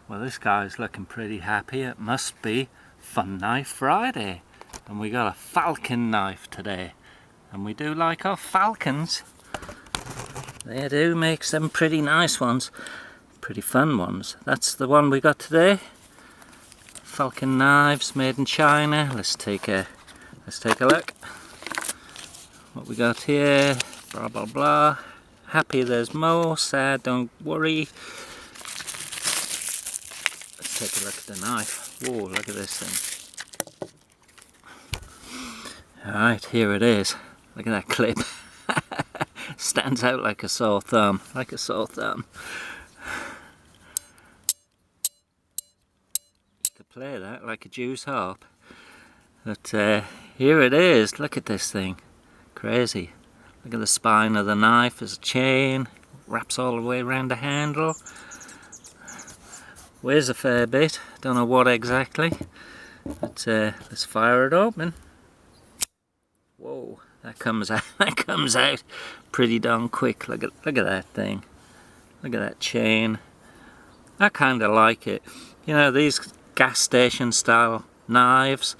Well, this guy's looking pretty happy. It must be Fun Knife Friday. And we got a Falcon knife today. And we do like our Falcons. They do make some pretty nice ones. Pretty fun ones. That's the one we got today. Falcon knives made in China. Let's take a look. What we got here. Blah blah blah. Happy there's more. Sad don't worry. Take a look at the knife. Whoa, look at this thing. Alright, here it is. Look at that clip. Stands out like a sore thumb. Like a sore thumb. You could play that like a Jew's harp. But here it is. Look at this thing. Crazy. Look at the spine of the knife. There's a chain. Wraps all the way around the handle. Weighs a fair bit, don't know what exactly, but let's fire it open. Whoa, that comes out pretty darn quick. Look at that thing. Look at that chain. I kind of like it. You know, these gas station style knives,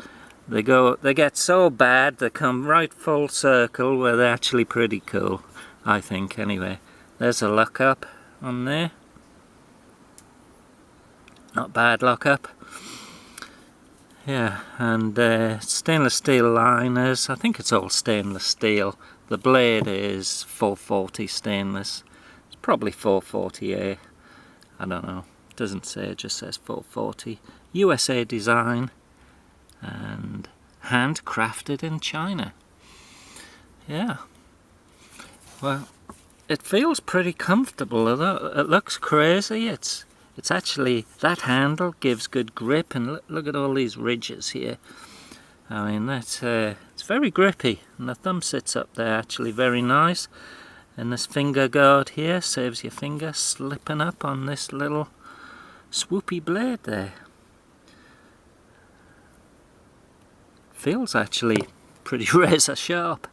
they get so bad they come right full circle where they're actually pretty cool, I think anyway. There's a lockup on there. Not bad lockup. Yeah, and stainless steel liners. I think it's all stainless steel. The blade is 440 stainless. It's probably 440A. I don't know. It doesn't say, it just says 440. USA design and handcrafted in China. Yeah. Well, it feels pretty comfortable. It looks crazy. It's actually, that handle gives good grip, and look at all these ridges here. I mean, that's it's very grippy, and the thumb sits up there actually very nice. And this finger guard here saves your finger slipping up on this little swoopy blade there. Feels actually pretty razor sharp.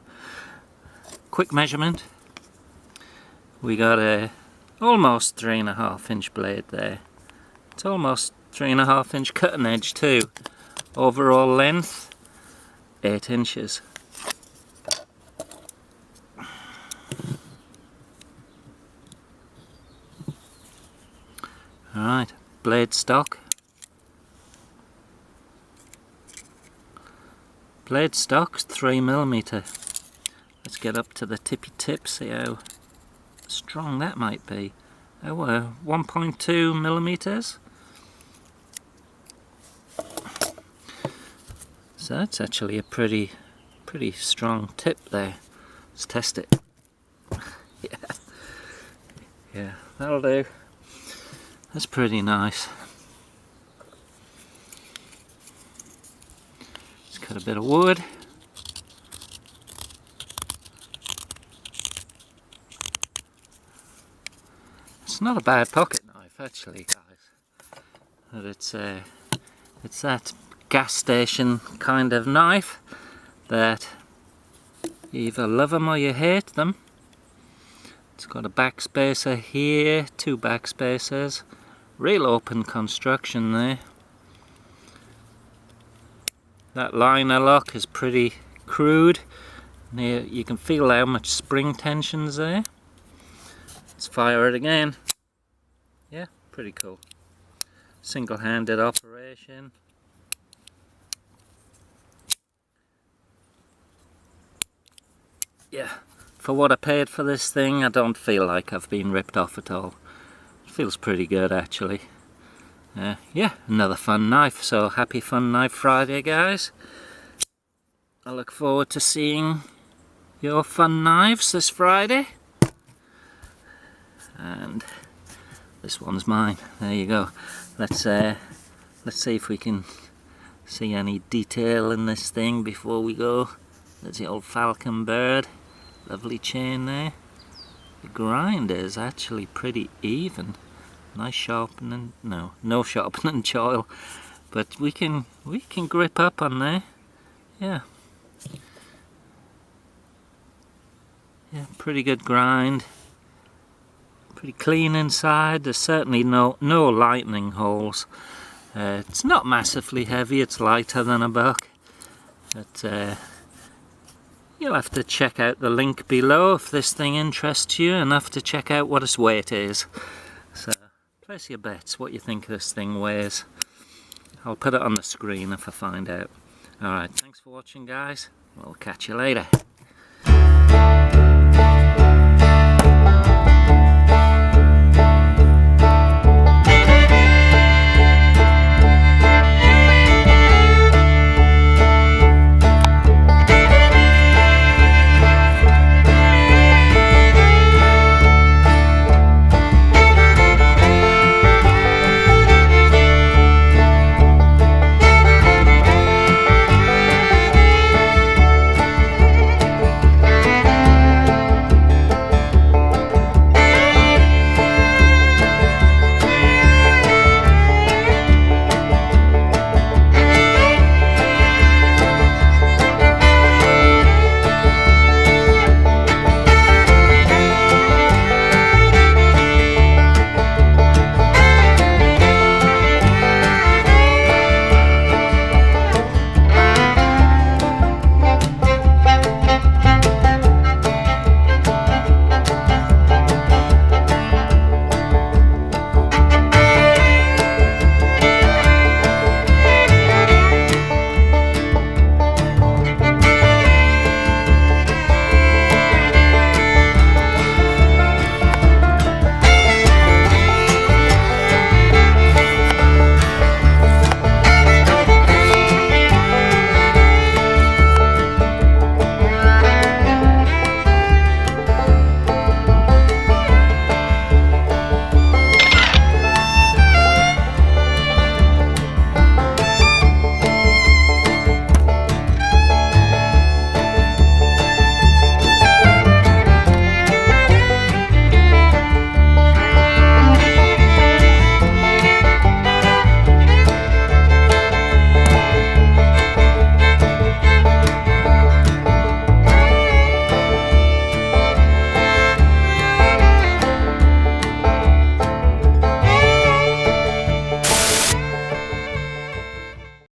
Quick measurement. We got a almost 3.5 inch blade there. It's almost 3.5 inch cutting edge too. Overall length 8 inches. Alright, blade stock. Blade stock's 3mm. Let's get up to the tippy tip, see how strong that might be. Oh, 1.2mm. So that's actually a pretty strong tip there. Let's test it. Yeah, that'll do. That's pretty nice. Let's cut a bit of wood. It's not a bad pocket knife actually, guys. But it's that gas station kind of knife that you either love them or you hate them. It's got a backspacer here, 2 backspacers, real open construction there. That liner lock is pretty crude. You can feel how much spring tension's there. Let's fire it again. Yeah, pretty cool. Single-handed operation. Yeah, for what I paid for this thing, I don't feel like I've been ripped off at all. It feels pretty good actually. Yeah, another fun knife. So happy Fun Knife Friday, guys. I look forward to seeing your fun knives this Friday. And this one's mine. There you go. Let's see if we can see any detail in this thing before we go. There's the old Falcon bird. Lovely chain there. The grind is actually pretty even. Nice sharpening. No sharpening choil, but we can grip up on there. Yeah. Yeah, pretty good grind. Pretty clean inside. There's certainly no lightning holes. It's not massively heavy, it's lighter than a buck. But you'll have to check out the link below if this thing interests you enough to check out what its weight is. So place your bets what you think this thing weighs. I'll put it on the screen if I find out. Alright, thanks for watching guys. We'll catch you later.